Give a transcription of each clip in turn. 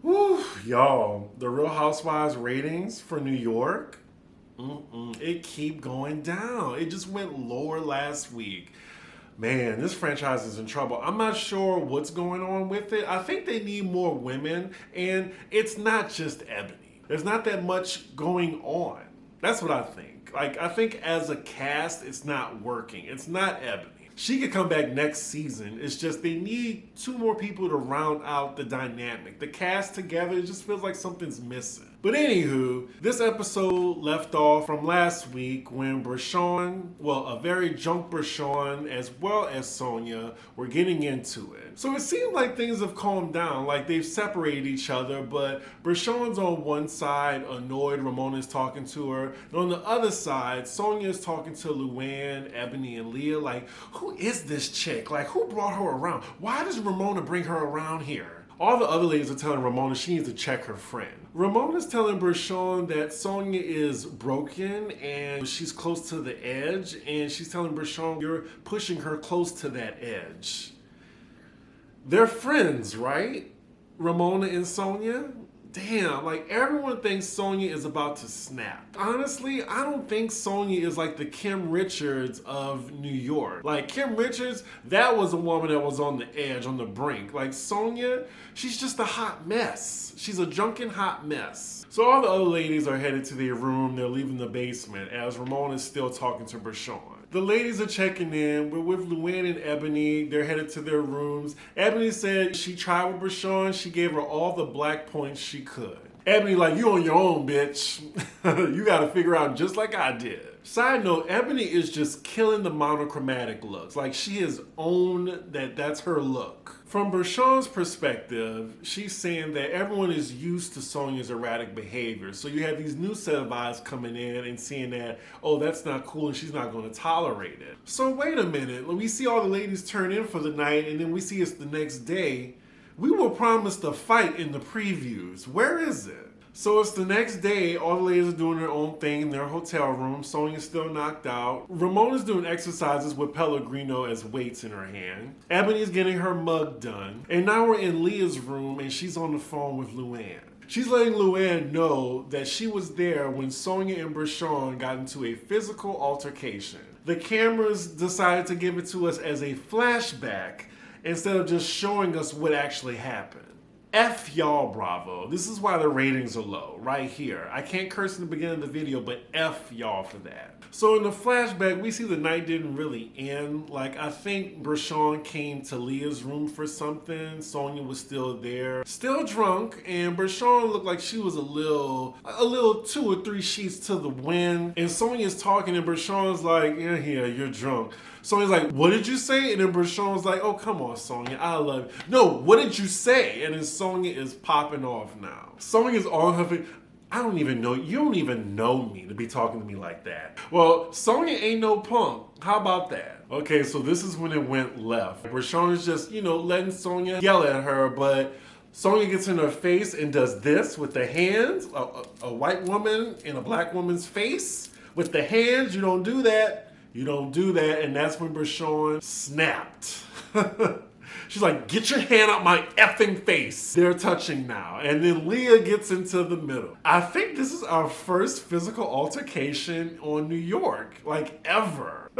Whew, y'all, the Real Housewives ratings for New York, it keep going down. It just went lower last week. Man, this franchise is in trouble. I'm not sure what's going on with it. I think they need more women, and it's not just Ebony. There's not that much going on. That's what I think. Like, I think as a cast, it's not working. It's not Ebony. She could come back next season. It's just they need two more people to round out the dynamic. The cast together, it just feels like something's missing. But anywho, this episode left off from last week when Bershan, well, a very drunk Bershan as well as Sonja were getting into it. So it seemed like things have calmed down, like they've separated each other, but Bershan's on one side, annoyed Ramona's talking to her. And on the other side, Sonja is talking to Luann, Ebony, and Leah, like, who is this chick? Like, who brought her around? Why does Ramona bring her around here? All the other ladies are telling Ramona she needs to check her friend. Ramona's telling Bershan that Sonja is broken and she's close to the edge, and she's telling Bershan you're pushing her close to that edge. They're friends, right? Ramona and Sonja? Damn, like everyone thinks Sonja is about to snap. Honestly, I don't think Sonja is like the Kim Richards of New York. Like Kim Richards, that was a woman that was on the edge, on the brink. Like Sonja, she's just a hot mess. She's a drunken hot mess. So all the other ladies are headed to their room. They're leaving the basement as Ramona is still talking to Bershan. The ladies are checking in. We're with Luann and Ebony. They're headed to their rooms. Ebony said she tried with Bershan. She gave her all the black points she could. Ebony like, you on your own, bitch. You gotta figure out just like I did. Side note, Ebony is just killing the monochromatic looks. Like she has owned that's her look. From Bershan's perspective, she's saying that everyone is used to Sonja's erratic behavior. So you have these new set of eyes coming in and seeing that, oh, that's not cool and she's not going to tolerate it. So wait a minute. We see all the ladies turn in for the night and then we see it's the next day. We were promised a fight in the previews. Where is it? So it's the next day, all the ladies are doing their own thing in their hotel room. Sonja's still knocked out. Ramona's doing exercises with Pellegrino as weights in her hand. Ebony's getting her mug done. And now we're in Leah's room and she's on the phone with Luann. She's letting Luann know that she was there when Sonja and Bershan got into a physical altercation. The cameras decided to give it to us as a flashback instead of just showing us what actually happened. F y'all, Bravo. This is why the ratings are low, right here. I can't curse in the beginning of the video, but F y'all for that. So in the flashback, we see the night didn't really end. Like, I think Bershan came to Leah's room for something. Sonja was still there, still drunk, and Bershan looked like she was a little 2 or 3 sheets to the wind. And Sonja's talking, and Bershan's like, yeah, you're drunk. Sonja's like, what did you say? And then Bershan's like, oh, come on, Sonja, I love you. No, what did you say? And then Sonja is popping off now. Sonja's on her face. I don't even know, you don't even know me to be talking to me like that. Well, Sonja ain't no punk. How about that? Okay, so this is when it went left. Bershan is just, letting Sonja yell at her, but Sonja gets in her face and does this with the hands. A white woman in a black woman's face with the hands. You don't do that. You don't do that, and that's when Bershan snapped. She's like, get your hand out my effing face. They're touching now. And then Leah gets into the middle. I think this is our first physical altercation on New York, like ever.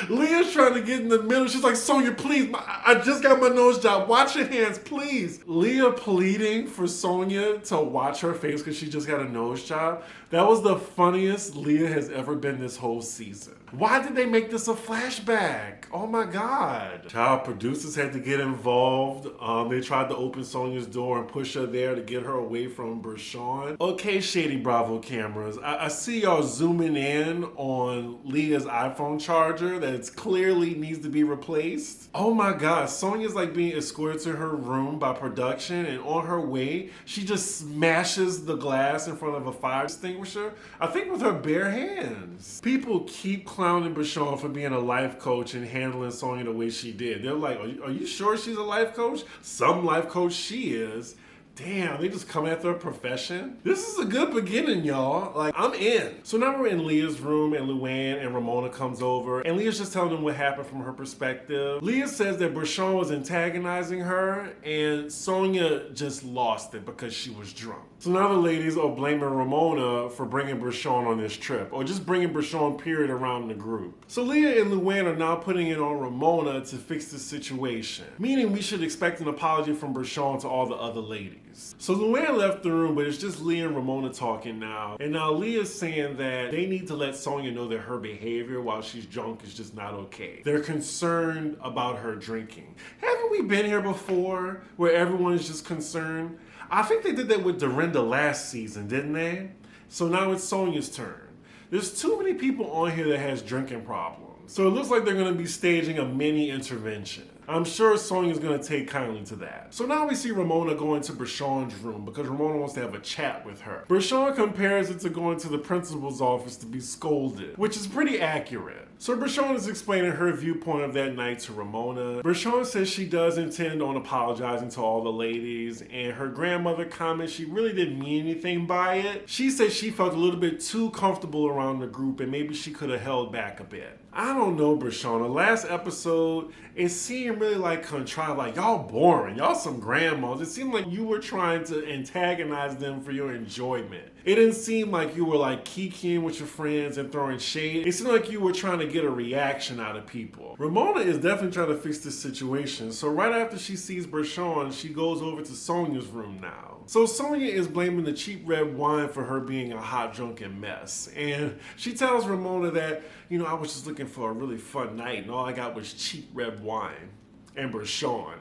Leah's trying to get in the middle. She's like, Sonja, please, I just got my nose job. Watch your hands, please. Leah pleading for Sonja to watch her face because she just got a nose job. That was the funniest Leah has ever been this whole season. Why did they make this a flashback? Oh my God. Child producers had to get involved. They tried to open Sonja's door and push her there to get her away from Bershan. Okay, Shady Bravo cameras. I see y'all zooming in on Leah's iPhone charger that it's clearly needs to be replaced. Oh my God, Sonja's like being escorted to her room by production, and on her way, she just smashes the glass in front of a fire extinguisher, I think with her bare hands. People keep clowning Bershan for being a life coach and handling Sonja the way she did. They're like, are you sure she's a life coach? Some life coach she is. Damn, they just come after a profession? This is a good beginning, y'all. Like, I'm in. So now we're in Leah's room and Luann and Ramona comes over and Leah's just telling them what happened from her perspective. Leah says that Bershan was antagonizing her and Sonja just lost it because she was drunk. So now the ladies are blaming Ramona for bringing Bershan on this trip, or just bringing Bershan period around the group. So Leah and Luann are now putting it on Ramona to fix the situation, meaning we should expect an apology from Bershan to all the other ladies. So Luann left the room, but it's just Leah and Ramona talking now. And now Leah's saying that they need to let Sonja know that her behavior while she's drunk is just not okay. They're concerned about her drinking. Haven't we been here before where everyone is just concerned? I think they did that with Dorinda last season, didn't they? So now it's Sonja's turn. There's too many people on here that has drinking problems. So it looks like they're going to be staging a mini intervention. I'm sure Sonja's going to take kindly to that. So now we see Ramona going to Bershan's room because Ramona wants to have a chat with her. Bershan compares it to going to the principal's office to be scolded, which is pretty accurate. So Bershan is explaining her viewpoint of that night to Ramona. Bershan says she does intend on apologizing to all the ladies, and her grandmother comments she really didn't mean anything by it. She said she felt a little bit too comfortable around the group and maybe she could have held back a bit. I don't know, Bershan. The last episode, it seemed really like contrived, like y'all boring, y'all some grandmas. It seemed like you were trying to antagonize them for your enjoyment. It didn't seem like you were like kikiing with your friends and throwing shade. It seemed like you were trying to get a reaction out of people. Ramona is definitely trying to fix this situation. So right after she sees Bershan, she goes over to Sonja's room now. So Sonja is blaming the cheap red wine for her being a hot drunken mess. And she tells Ramona that, you know, I was just looking for a really fun night and all I got was cheap red wine. And Bershan.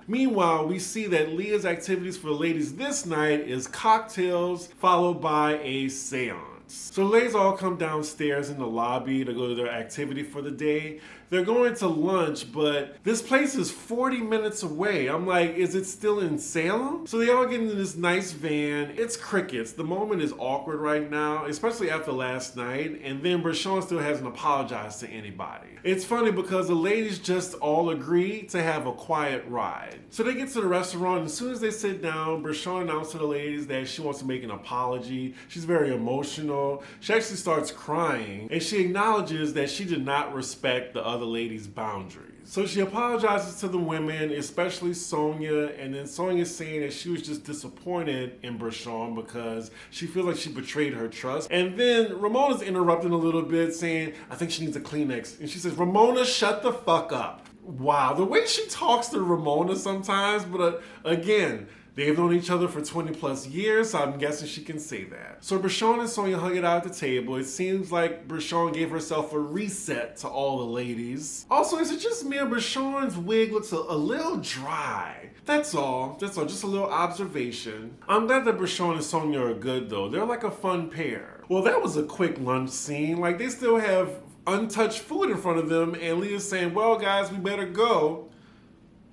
Meanwhile, we see that Leah's activities for the ladies this night is cocktails followed by a seance. So the ladies all come downstairs in the lobby to go to their activity for the day. They're going to lunch, but this place is 40 minutes away. I'm like, is it still in Salem? So they all get into this nice van. It's crickets. The moment is awkward right now, especially after last night. And then Bershan still hasn't apologized to anybody. It's funny because the ladies just all agree to have a quiet ride. So they get to the restaurant, and as soon as they sit down, Bershan announced to the ladies that she wants to make an apology. She's very emotional. She actually starts crying, and she acknowledges that she did not respect the other ladies' boundaries. So she apologizes to the women, especially Sonja, and then Sonja's saying that she was just disappointed in Bershan because she feels like she betrayed her trust. And then Ramona's interrupting a little bit, saying, I think she needs a Kleenex. And she says, Ramona, shut the fuck up. Wow, the way she talks to Ramona sometimes, but again, they've known each other for 20 plus years, so I'm guessing she can say that. So Bershan and Sonja hug it out at the table. It seems like Bershan gave herself a reset to all the ladies. Also, is it just me or Bershan's wig looks a little dry? That's all, just a little observation. I'm glad that Bershan and Sonja are good though. They're like a fun pair. Well, that was a quick lunch scene. Like they still have untouched food in front of them and Leah's saying, well guys, we better go.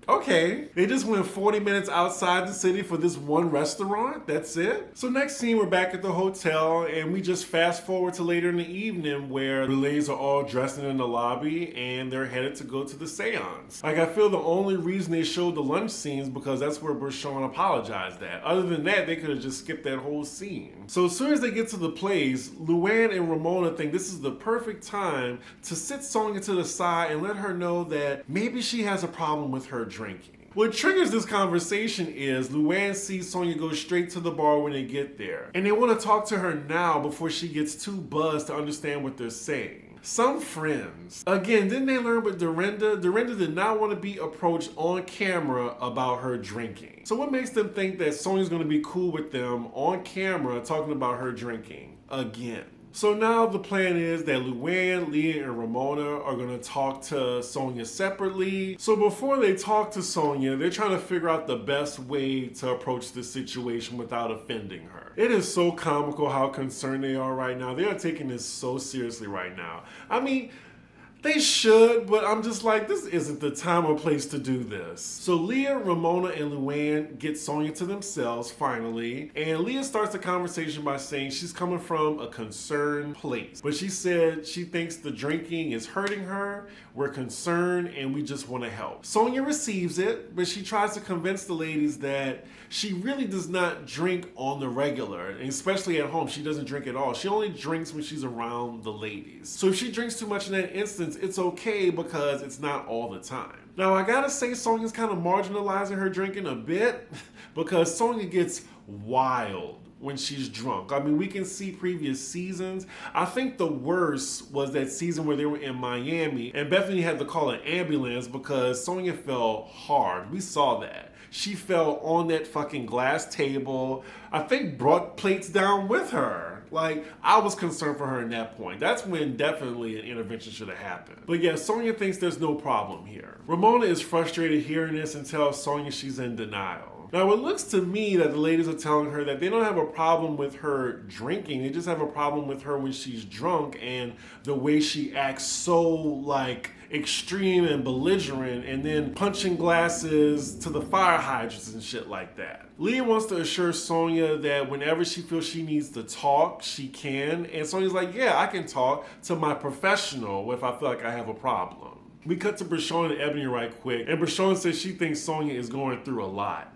Okay, they just went 40 minutes outside the city for this one restaurant? That's it? So next scene, we're back at the hotel and we just fast forward to later in the evening where the ladies are all dressing in the lobby and they're headed to go to the seance. Like I feel the only reason they showed the lunch scenes because that's where Bershan apologized at. Other than that, they could have just skipped that whole scene. So as soon as they get to the place, Luann and Ramona think this is the perfect time to sit Sonja to the side and let her know that maybe she has a problem with her drinking. What triggers this conversation is Luann sees Sonja go straight to the bar when they get there. And they want to talk to her now before she gets too buzzed to understand what they're saying. Some friends. Again, didn't they learn with Dorinda? Dorinda did not want to be approached on camera about her drinking. So what makes them think that Sonja's going to be cool with them on camera talking about her drinking? Again. So now the plan is that Luann, Leah, and Ramona are going to talk to Sonja separately. So before they talk to Sonja, they're trying to figure out the best way to approach this situation without offending her. It is so comical how concerned they are right now. They are taking this so seriously right now. I mean, They should, but I'm just like, this isn't the time or place to do this. So Leah, Ramona, and Luann get Sonja to themselves finally, and Leah starts the conversation by saying she's coming from a concerned place. But she said she thinks the drinking is hurting her, we're concerned, and we just want to help. Sonja receives it, but she tries to convince the ladies that she really does not drink on the regular, and especially at home. She doesn't drink at all. She only drinks when she's around the ladies. So if she drinks too much in that instance, it's okay because it's not all the time. Now, I gotta say, Sonja's kind of marginalizing her drinking a bit because Sonja gets wild when she's drunk. I mean, we can see previous seasons. I think the worst was that season where they were in Miami and Bethany had to call an ambulance because Sonja fell hard. We saw that. She fell on that fucking glass table. I think brought plates down with her. Like, I was concerned for her in that point. That's when definitely an intervention should have happened. But yeah, Sonja thinks there's no problem here. Ramona is frustrated hearing this and tells Sonja she's in denial. Now, it looks to me that the ladies are telling her that they don't have a problem with her drinking. They just have a problem with her when she's drunk and the way she acts so, like, extreme and belligerent and then punching glasses to the fire hydrants and shit like that. Leah wants to assure Sonja that whenever she feels she needs to talk, she can. And Sonja's like, yeah, I can talk to my professional if I feel like I have a problem. We cut to Bershan and Ebony right quick. And Bershan says she thinks Sonja is going through a lot.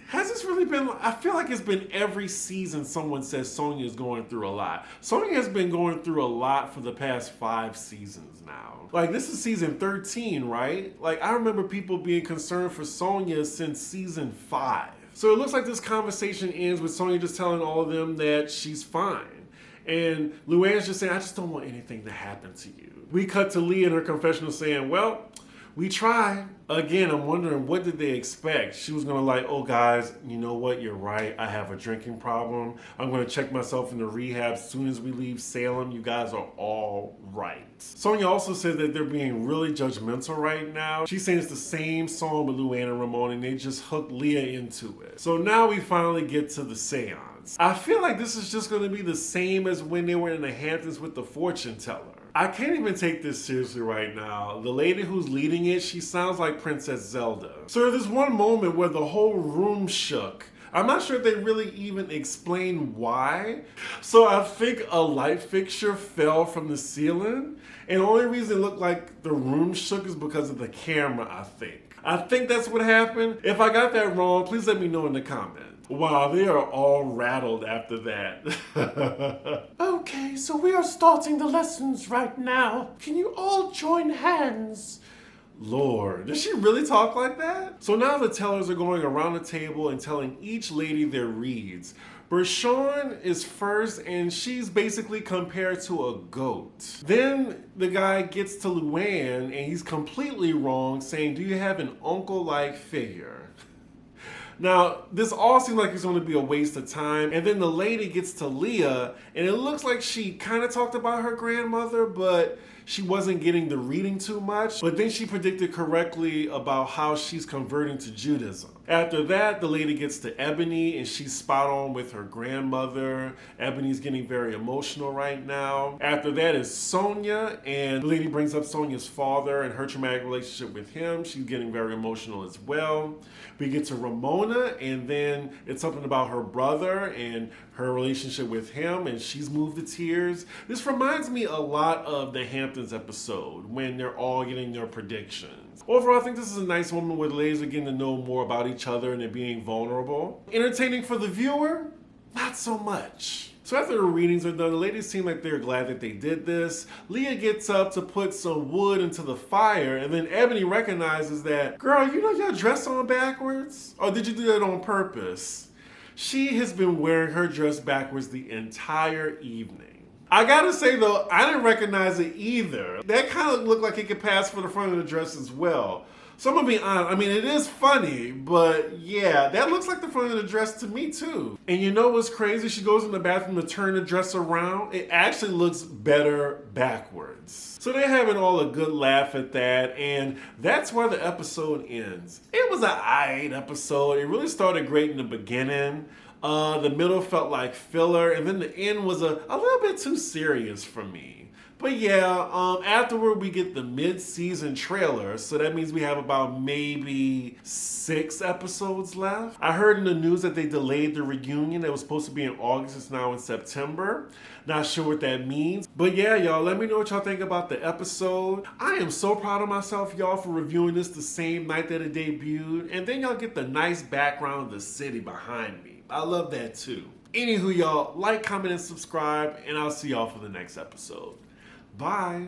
Has this really been, I feel like it's been every season someone says Sonja is going through a lot. Sonja has been going through a lot for the past 5 seasons now. Like, this is season 13, right? Like, I remember people being concerned for Sonja since season 5. So it looks like this conversation ends with Sonja just telling all of them that she's fine. And Luann's just saying, I just don't want anything to happen to you. We cut to Leah in her confessional saying, well, we tried. Again, I'm wondering, what did they expect? She was gonna like, oh guys, you know what, you're right, I have a drinking problem. I'm gonna check myself into rehab as soon as we leave Salem. You guys are all right. Sonja also said that they're being really judgmental right now. She's saying it's the same song with Luann and Ramona and they just hooked Leah into it. So now we finally get to the seance. I feel like this is just gonna be the same as when they were in the Hamptons with the fortune teller. I can't even take this seriously right now. The lady who's leading it, she sounds like Princess Zelda. So there's one moment where the whole room shook. I'm not sure if they really even explain why. So I think a light fixture fell from the ceiling. And the only reason it looked like the room shook is because of the camera, I think. I think that's what happened. If I got that wrong, please let me know in the comments. Wow, they are all rattled after that. Okay, so we are starting the lessons right now. Can you all join hands? Lord, did she really talk like that? So now the tellers are going around the table and telling each lady their reads. Bershan is first, and she's basically compared to a goat. Then the guy gets to Luann, and he's completely wrong, saying, do you have an uncle-like figure? Now, this all seems like it's going to be a waste of time. And then the lady gets to Leah, and it looks like she kind of talked about her grandmother, but she wasn't getting the reading too much. But then she predicted correctly about how she's converting to Judaism. After that, the lady gets to Ebony, and she's spot on with her grandmother. Ebony's getting very emotional right now. After that is Sonja, and the lady brings up Sonja's father and her traumatic relationship with him. She's getting very emotional as well. We get to Ramona, and then it's something about her brother and her relationship with him, and she's moved to tears. This reminds me a lot of the Hamptons episode when they're all getting their predictions. Overall, I think this is a nice moment where the ladies are getting to know more about each other and they're being vulnerable. Entertaining for the viewer? Not so much. So after the readings are done, the ladies seem like they're glad that they did this. Leah gets up to put some wood into the fire, and then Ebony recognizes that, girl, you know your dress on backwards? Or did you do that on purpose? She has been wearing her dress backwards the entire evening. I gotta say though, I didn't recognize it either. That kind of looked like it could pass for the front of the dress as well. So I'm gonna be honest, I mean, it is funny, but yeah, that looks like the front of the dress to me too. And you know what's crazy? She goes in the bathroom to turn the dress around. It actually looks better backwards. So they're having all a good laugh at that, and that's where the episode ends. It was an aight episode. It really started great in the beginning. The middle felt like filler, and then the end was a little bit too serious for me. But yeah, afterward we get the mid-season trailer, so that means we have about maybe 6 episodes left. I heard in the news that they delayed the reunion. It was supposed to be in August, it's now in September. Not sure what that means. But yeah, y'all, let me know what y'all think about the episode. I am so proud of myself, y'all, for reviewing this the same night that it debuted. And then y'all get the nice background of the city behind me. I love that too. Anywho, y'all, like, comment, and subscribe, and I'll see y'all for the next episode. Bye.